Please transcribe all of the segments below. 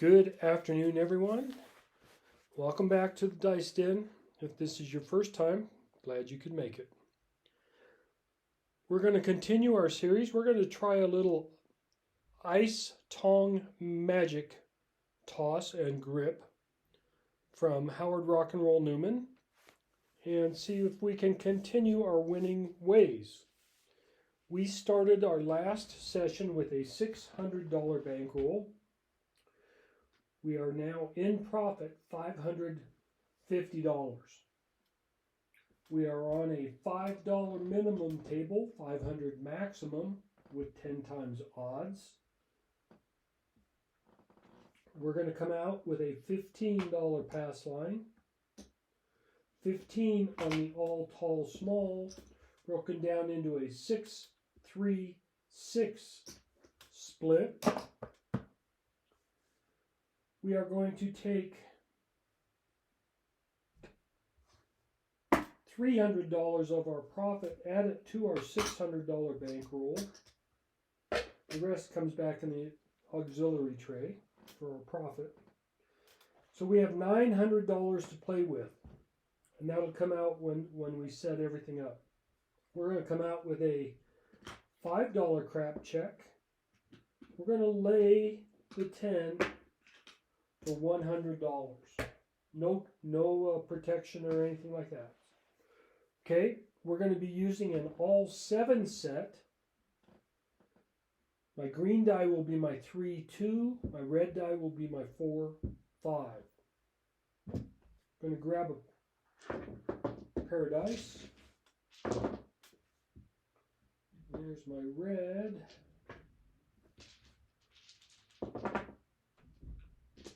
Good afternoon, everyone. Welcome back to the Dice Den. If this is your first time, glad you could make it. We're going to continue our series. We're going to try a little ice Tong Magic toss and grip from Howard Rock and Roll Newman and see if we can continue our winning ways. We started our last session with a $600 bankroll. We are now in profit, $550. We are on a $5 minimum table, 500 maximum with 10 times odds. We're going to come out with a $15 pass line, 15 on the all tall small, broken down into a 6-3-6 split. We are going to take $300 of our profit, add it to our $600 bankroll. The rest comes back in the auxiliary tray for our profit. So we have $900 to play with, and that'll come out when we set everything up. We're going to come out with a $5 crap check. We're going to lay the 10 for $100. No protection or anything like that. Okay, we're going to be using an all 7 set. My green die will be my 3-2. My red die will be my 4-5. I'm going to grab a pair of dice. There's my red.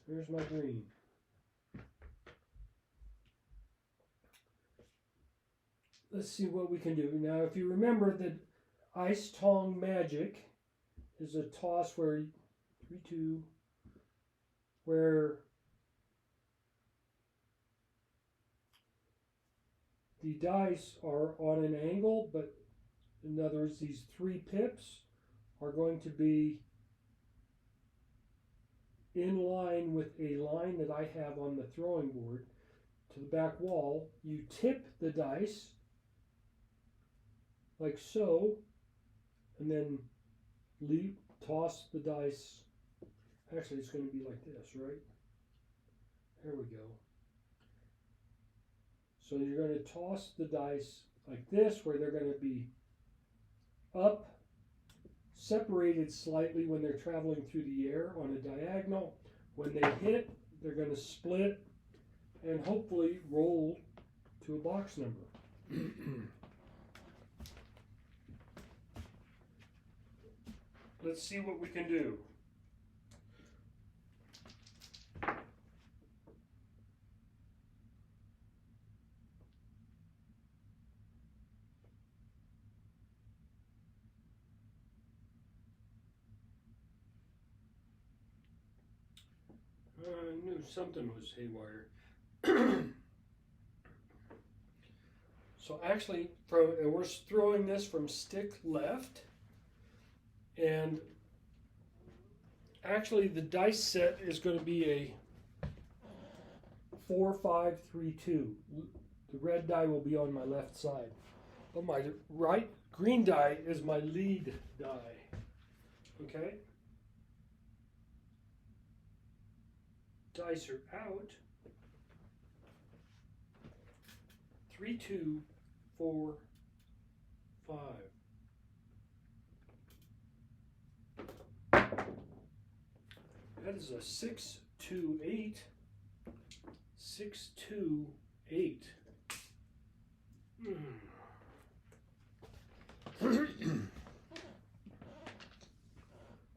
Here's my green. Let's see what we can do. Now, if you remember that Ice Tong Magic is a toss where 3-2, where the dice are on an angle, but in other words, these 3 pips are going to be in line with a line that I have on the throwing board to the back wall. You tip the dice like so, and then toss the dice. Actually, it's going to be like this, right? There we go. So you're going to toss the dice like this, where they're going to be up, separated slightly when they're traveling through the air on a diagonal. When they hit, they're going to split and hopefully roll to a box number. Let's see what we can do. I knew something was haywire. So actually, and we're throwing this from stick left. And actually, the dice set is going to be a 4-5-3-2. The red die will be on my left side. But my green die is my lead die. Okay? Dice are out. 3, 2, 4, 5. That is a 6-2-8. 6-2-8.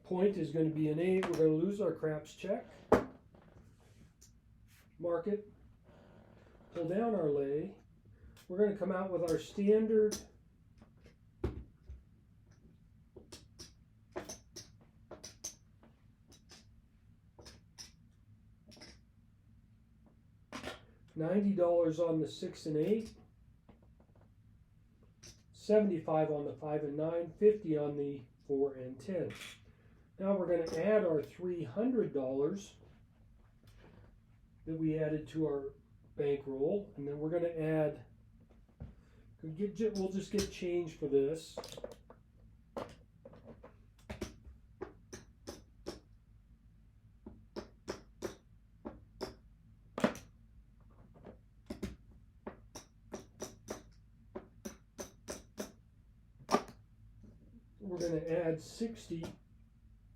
Point is going to be an 8. We're going to lose our craps check. Mark it. Pull down our lay. We're going to come out with our standard $90 on the 6 and 8, $75 on the 5 and 9, $50 on the 4 and 10. Now we're going to add our $300 that we added to our bankroll, and then we're going to add, we'll just get change for this. We're going to add 60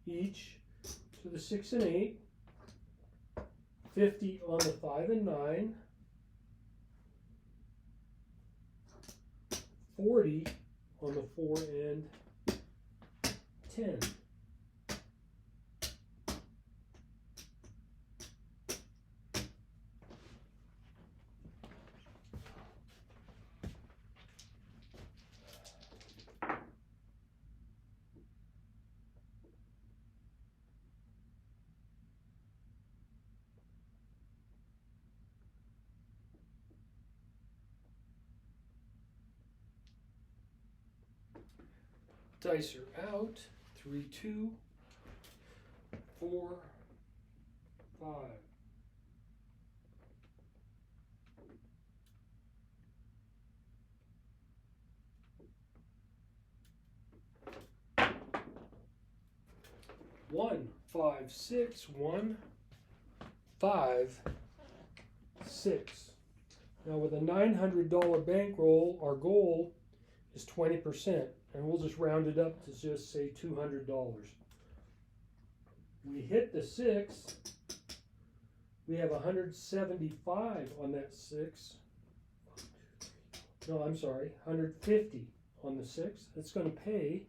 each to the 6 and 8, 50 on the 5 and 9, 40 on the 4 and 10. Dice are out. 3, 2, 4, 5. One, 5, 6, 1, 5, 6. Now with a $900 bankroll, our goal is 20%. And we'll just round it up to just say $200. We hit the 6. We have 175 on that 6. No, I'm sorry, 150 on the 6. It's going to pay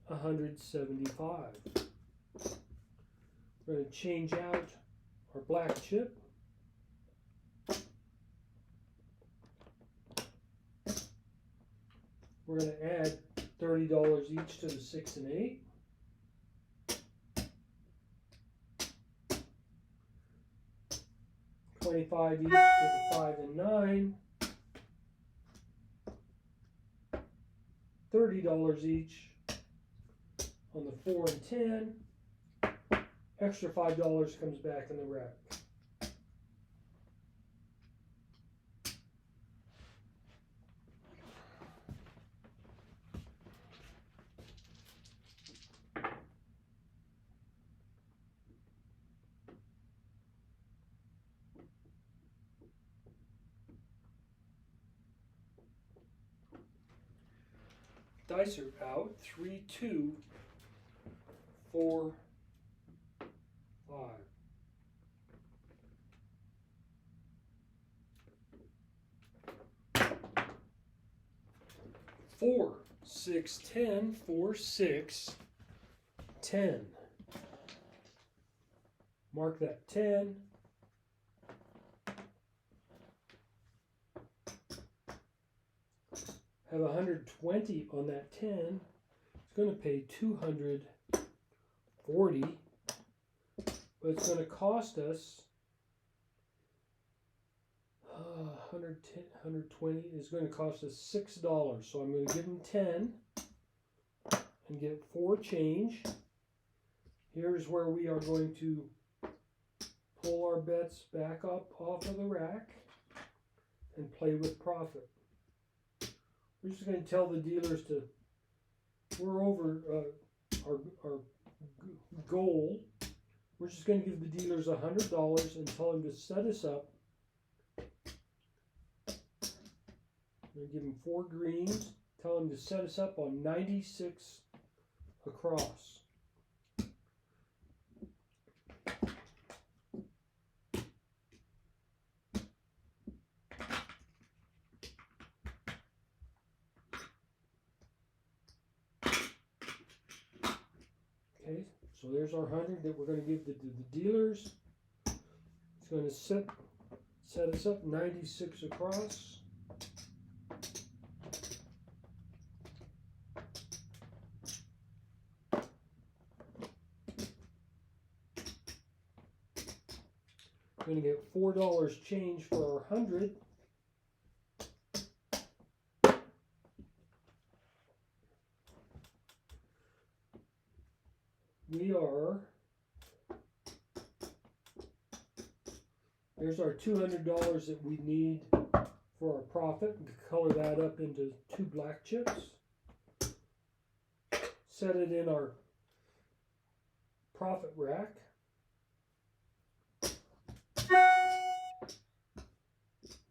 175. We're going to change out our black chip. We're going to add $30 each to the 6 and 8. $25 each to the 5 and 9. $30 each on the 4 and 10. Extra $5 comes back in the rack. Dice are out. 3, 2, 4, 5. 4, 6, 10, 4, 6, 10. Mark that 10. Have 120 on that 10. It's going to pay 240, but it's going to cost us 110, 120 is going to cost us $6. So I'm going to give them 10 and get 4 change. Here's where we are going to pull our bets back up off of the rack and play with profit. We're just going to tell the dealers to, we're over our goal. We're just going to give the dealers $100 and tell them to set us up. I'm going to give them 4 greens, tell them to set us up on 96 across. Okay, so there's our 100 that we're going to give to the dealers. It's going to set us up 96 across. We're going to get $4 change for our 100. We are There's our $200 that we need for our profit. We can color that up into 2 black chips. Set it in our profit rack.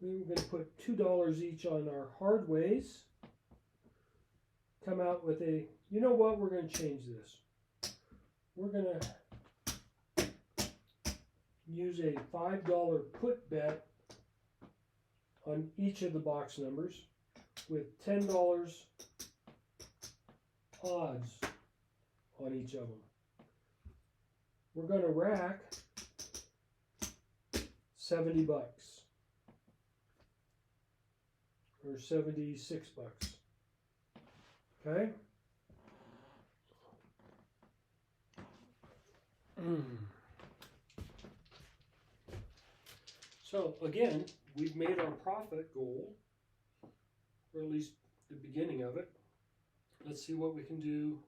We're going to put $2 each on our hard ways. Come out with a, you know what, we're going to change this. We're going to use a $5 put bet on each of the box numbers with $10 odds on each of them. We're going to rack 70 bucks or 76 bucks. Okay? So again, we've made our profit goal, or at least the beginning of it. Let's see what we can do.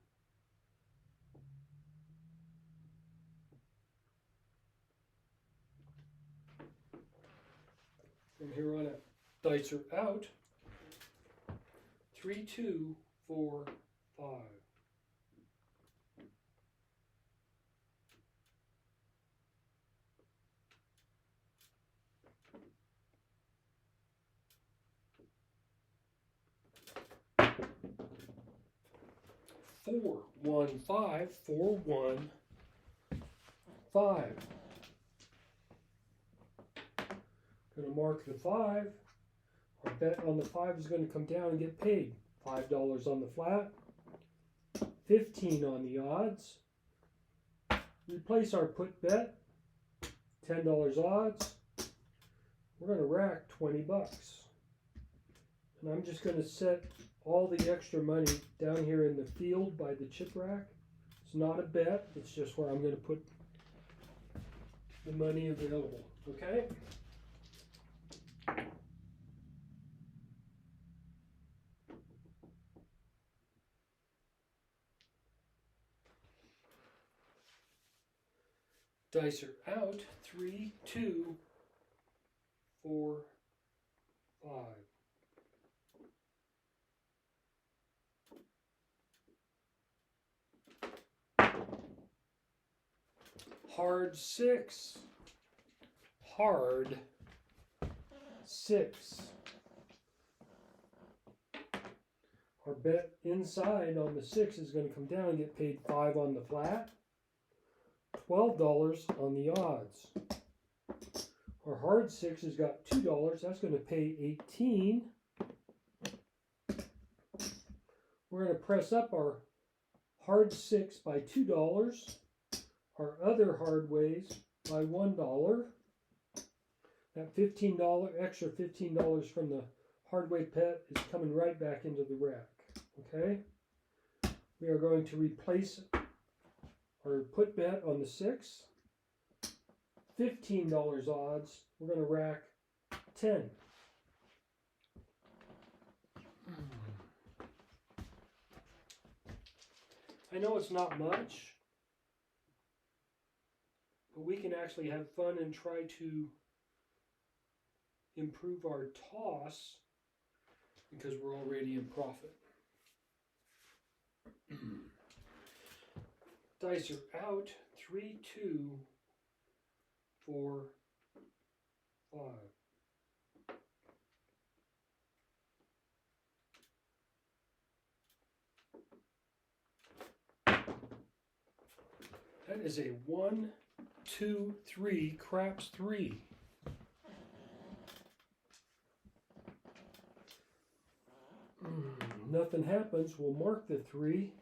From here on out, dice are out. 3, 2, 4, 5. Four, 1, 5, 4, 1, 5. Going to mark the 5. Our bet on the 5 is going to come down and get paid. $5 on the flat, 15 on the odds. Replace our put bet, $10 odds. We're going to rack 20 bucks. And I'm just going to set all the extra money down here in the field by the chip rack. It's not a bet, it's just where I'm going to put the money available. Okay? Dice are out. 3, 2, 4, 5. Hard 6. Hard 6. Our bet inside on the 6 is going to come down and get paid 5 on the flat, $12 on the odds. Our hard 6 has got $2. That's going to pay 18. We're going to press up our hard 6 by $2. Our other hard ways by $1. That $15, extra $15 from the hard way bet is coming right back into the rack. Okay? We are going to replace our put bet on the 6. $15 odds. We're going to rack 10. I know it's not much, but we can actually have fun and try to improve our toss because we're already in profit. Dice are out. 3, 2, 4, 5. That is a 1, 2, 3, craps 3. Nothing happens. We'll mark the 3.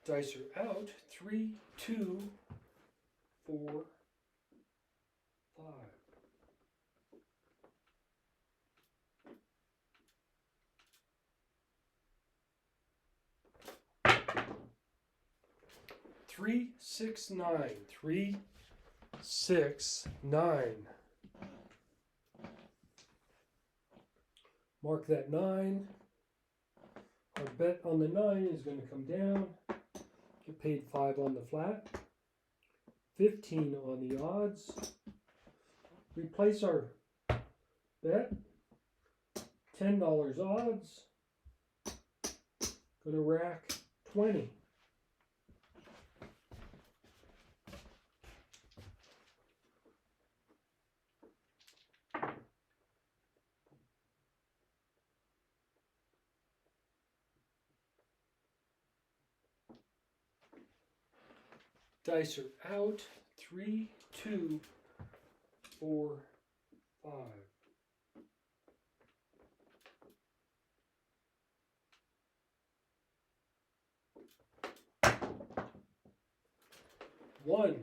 Dice are out. 3, 2, 4, 5. Three, 6, 9. 3, 6, 9. Mark that 9. Our bet on the 9 is going to come down. Get paid 5 on the flat. 15 on the odds. Replace our bet. $10 odds. Going to rack 20. Dice are out. 3, 2, 4, 5. One,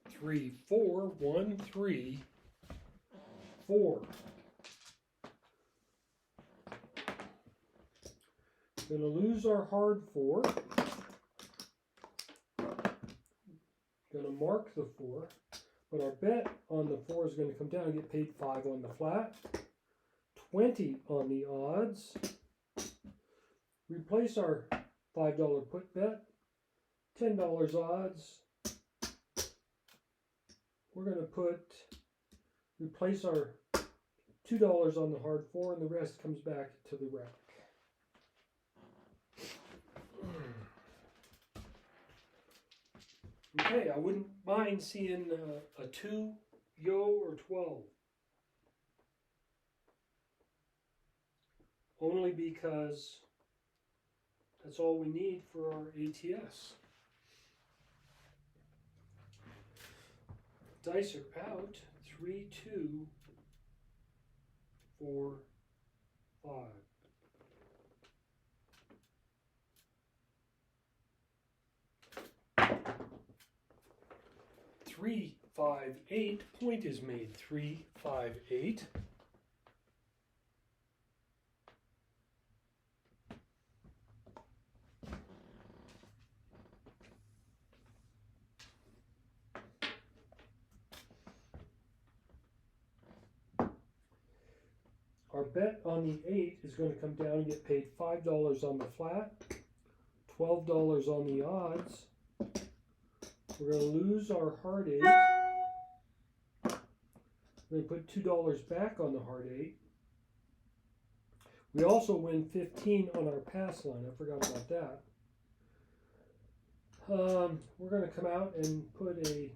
3, 4, 1, 3, 4. Going to lose our hard 4. Going to mark the 4, but our bet on the 4 is going to come down and get paid 5 on the flat, 20 on the odds. Replace our $5 put bet, $10 odds. We're going to replace our $2 on the hard 4, and the rest comes back to the rack. Okay, I wouldn't mind seeing a 2, yo, or 12. Only because that's all we need for our ATS. Dice are out. 3, 2, 4, 5. 3, 5, 8. Point is made. 3, 5, 8. Our bet on the 8 is going to come down and get paid $5 on the flat, $12 on the odds. We're going to lose our hard 8. We're going to put $2 back on the hard 8. We also win 15 on our pass line. I forgot about that. We're going to come out and put a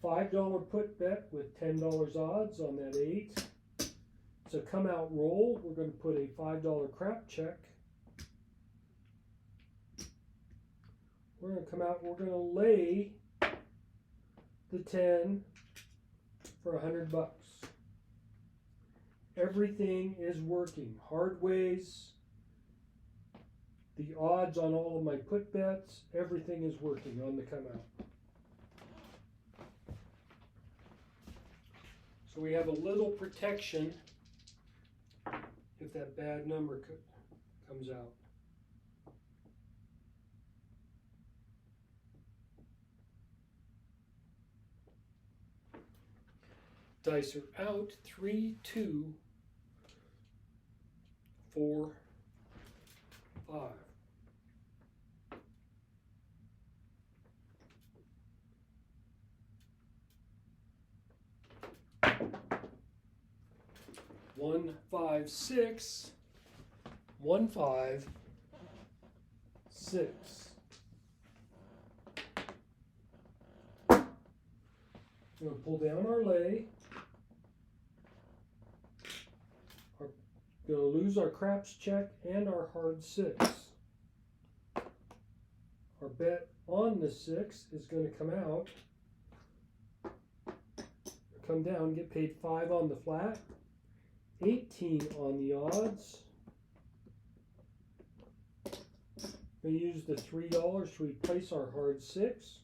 $5 put bet with $10 odds on that 8. It's a come out roll. We're going to put a $5 crap check. We're going to come out, we're going to lay the 10 for $100. Everything is working. Hard ways, the odds on all of my put bets, everything is working on the come out. So we have a little protection if that bad number comes out. Dice are out. 3, 2, 4, 5. One, 5, 6. 1, 5, 6. We're going to pull down our lay. We're going to lose our craps check and our hard 6. Our bet on the 6 is going to come out, come down, get paid 5 on the flat, 18 on the odds. We use the $3 to replace our hard 6.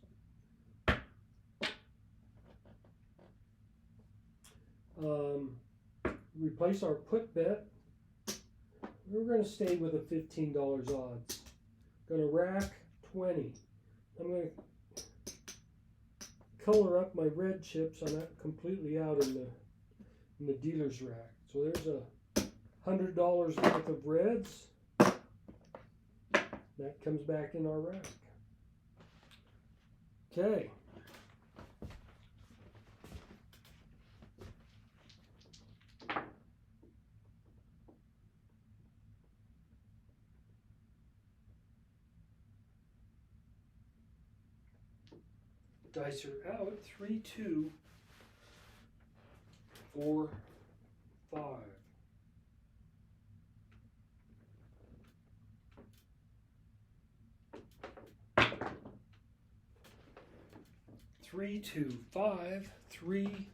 Replace our put bet. We're going to stay with a $15 odds. Going to rack 20. I'm going to color up my red chips. I'm not completely out in the dealer's rack. So there's a $100 worth of reds. That comes back in our rack. Okay. Dice are out. 3, 2, 4, 5. 3, 2, 5, 3,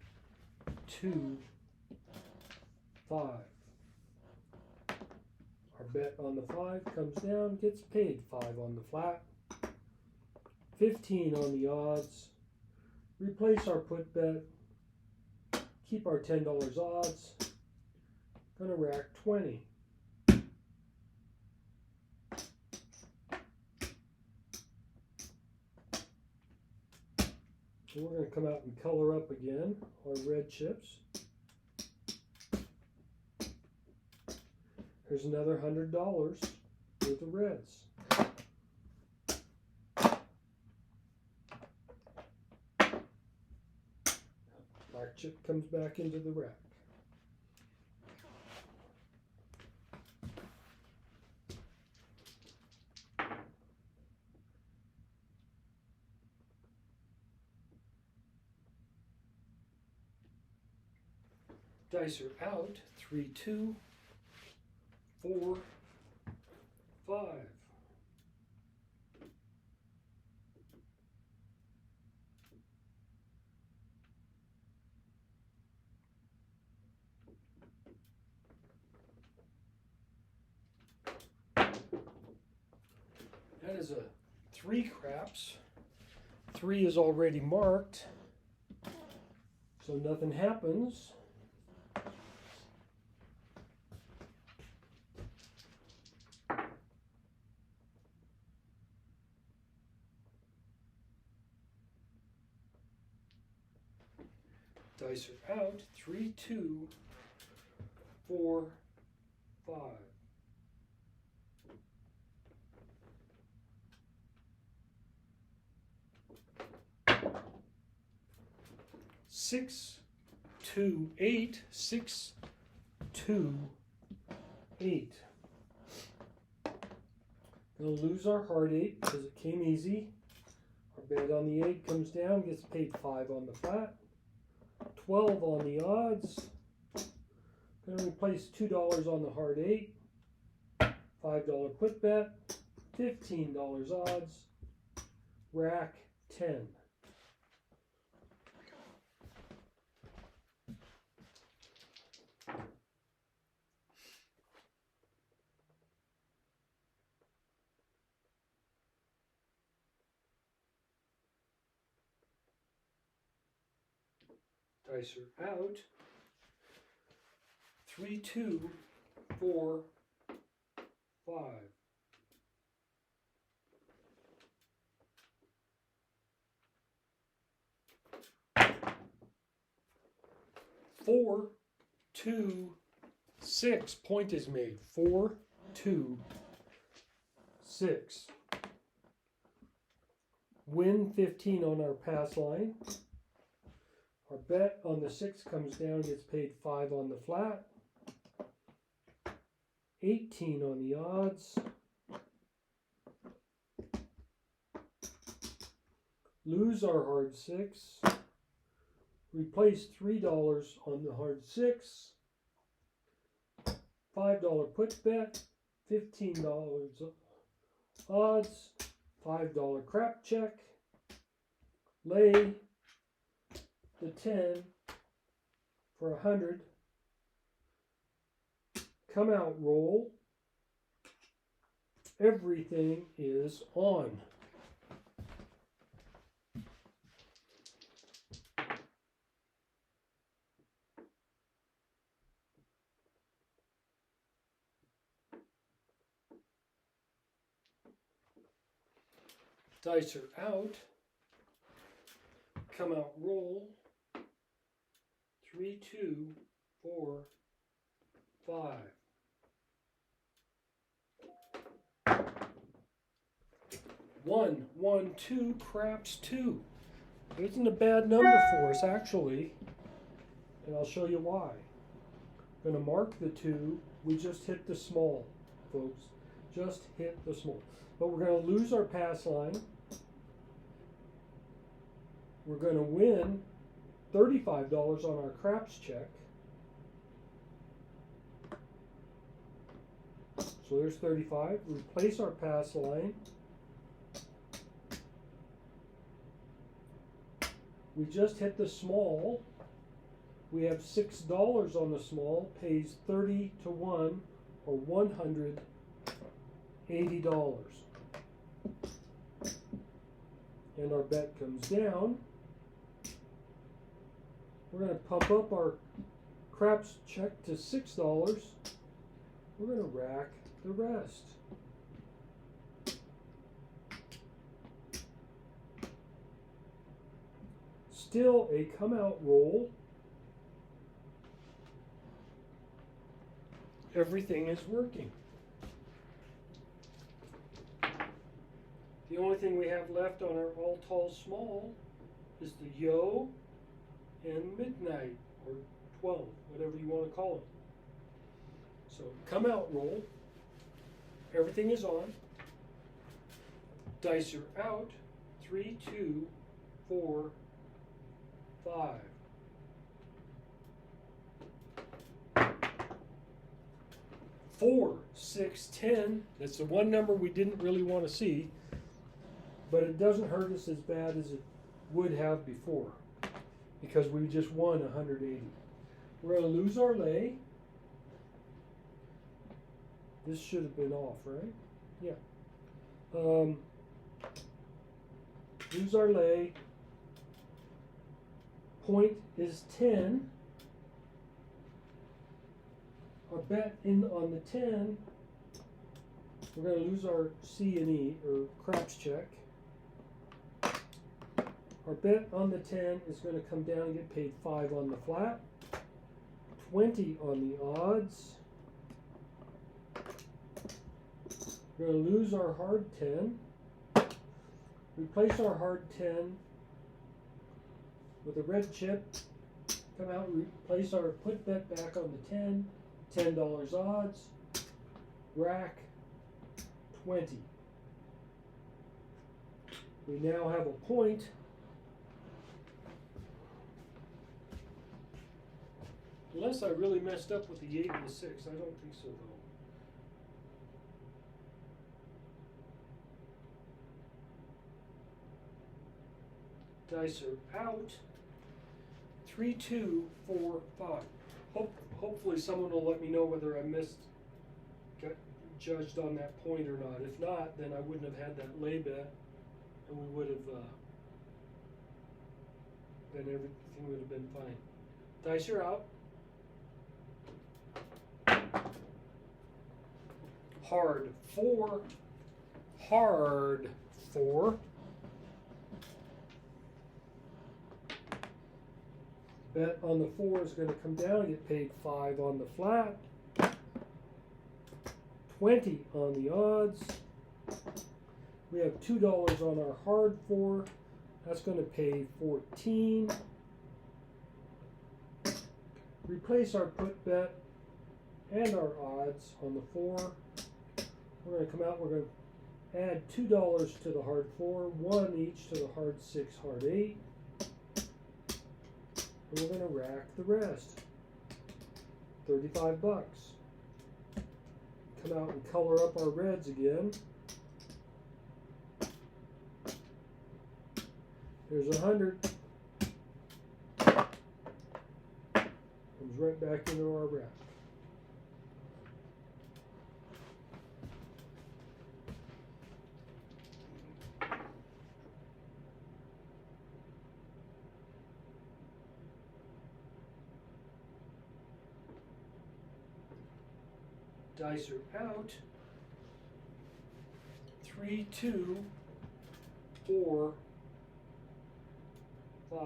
2, 5. Our bet on the 5 comes down, gets paid 5 on the flat, 15 on the odds. Replace our put bet, keep our $10 odds. Gonna rack 20. And we're going to come out and color up again our red chips. Here's another $100 worth of reds. Black chip comes back into the rack. Dice are out. 3, 2, 4, 5. That is a 3 craps. 3 is already marked, so nothing happens. Dice are out. 3, 2, 4, 5. 6, 2, 8. 6, 2, 8. We'll lose our hard 8 because it came easy. Our bet on the 8 comes down, gets paid 5 on the flat, 12 on the odds. Going to replace $2 on the hard 8, $5 put bet, $15 odds, rack 10. Dice are out. 3, 2, 4, 5. 4, 2, 6. Point is made. 4, 2, 6. Win 15 on our pass line. Our bet on the 6 comes down, gets paid 5 on the flat, 18 on the odds. Lose our hard 6. Replace $3 on the hard 6. $5 put bet, $15 odds, $5 crap check, lay the 10 for 100, come out roll, everything is on. Dice are out, come out roll, 3, 2, 4, 5. 1, 1, 2, craps 2. It isn't a bad number for us, actually, and I'll show you why. I'm going to mark the 2. We just hit the small, folks. Just hit the small. But we're going to lose our pass line. We're going to win $35 on our craps check. So there's 35. Replace our pass line. We just hit the small. We have $6 on the small, pays 30 to 1 or $180. And our bet comes down. We're going to pump up our craps check to $6. We're going to rack the rest. Still a come out roll. Everything is working. The only thing we have left on our all tall small is the yo and midnight, or 12, whatever you want to call it. So come out roll. Everything is on. Dice are out. 3, 2, 4, 5. Four, 6, 10. That's the one number we didn't really want to see, but it doesn't hurt us as bad as it would have before because we just won 180. We're going to lose our lay. This should have been off, right? Yeah. Lose our lay. Point is 10. Our bet in on the 10, we're going to lose our C and E, or craps check. Our bet on the 10 is going to come down and get paid 5 on the flat, 20 on the odds. We're going to lose our hard 10. Replace our hard 10 with a red chip. Come out and replace our put bet back on the 10. $10 odds, rack 20. We now have a point. Unless I really messed up with the 8 and the 6. I don't think so, though. Dice are out. 3, 2, 4, 5. Hopefully someone will let me know whether I got judged on that point or not. If not, then I wouldn't have had that lay bet, and we would have, then everything would have been fine. Dice are out. Hard 4. Hard 4. Bet on the 4 is going to come down and get paid 5 on the flat, 20 on the odds. We have $2 on our hard 4. That's going to pay 14. Replace our put bet and our odds on the 4. We're going to come out, we're going to add $2 to the hard 4, 1 each to the hard 6, hard 8. And we're going to rack the rest. 35 bucks. Come out and color up our reds again. There's 100. Comes right back into our rack. Dice are out. 3, 2, 4, 5.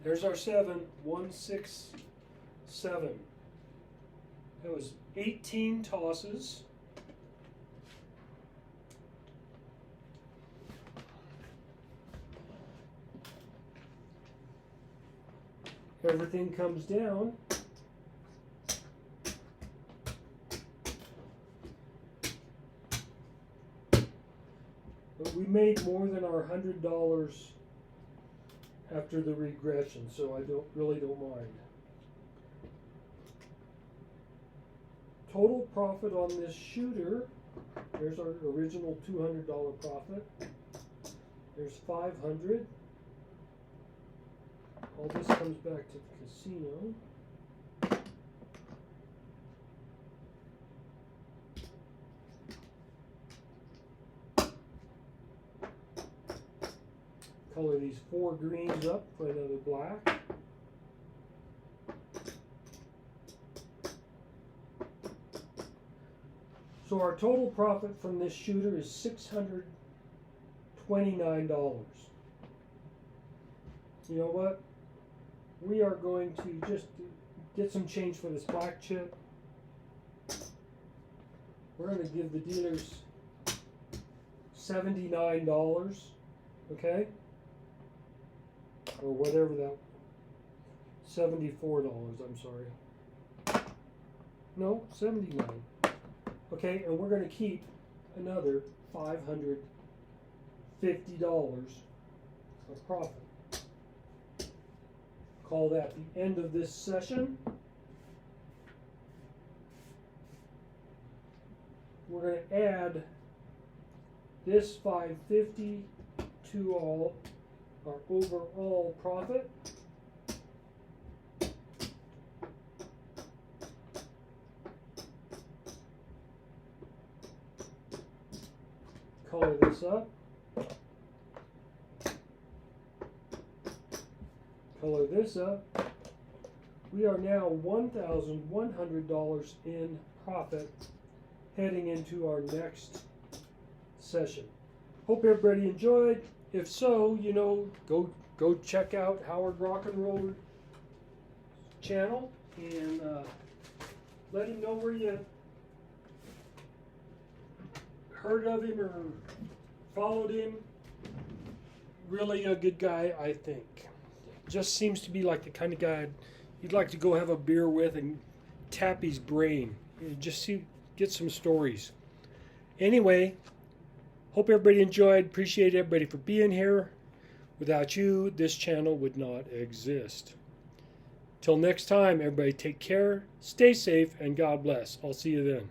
There's our 7. 1, 6, 7. That was 18 tosses. Everything comes down. But we made more than our $100 after the regression, so I really don't mind. Total profit on this shooter, there's our original $200 profit. There's $500. All this comes back to the casino. Color these 4 greens up for another black. So our total profit from this shooter is $629. You know what? We are going to just get some change for this black chip. We're going to give the dealers $79, okay? Or whatever that, $74, I'm sorry. No, 79. Okay, and we're going to keep another $550 of profit. Call that the end of this session. We're going to add this $550 to all our overall profit. Color this up. Color this up. We are now $1,100 in profit heading into our next session. Hope everybody enjoyed. If so, you know, go check out Howard Rock and Roll channel and let him know where you heard of him or followed him. Really a good guy, I think. Just seems to be like the kind of guy you'd like to go have a beer with and tap his brain. Just get some stories. Anyway, hope everybody enjoyed. Appreciate everybody for being here. Without you, this channel would not exist. Till next time, everybody take care, stay safe, and God bless. I'll see you then.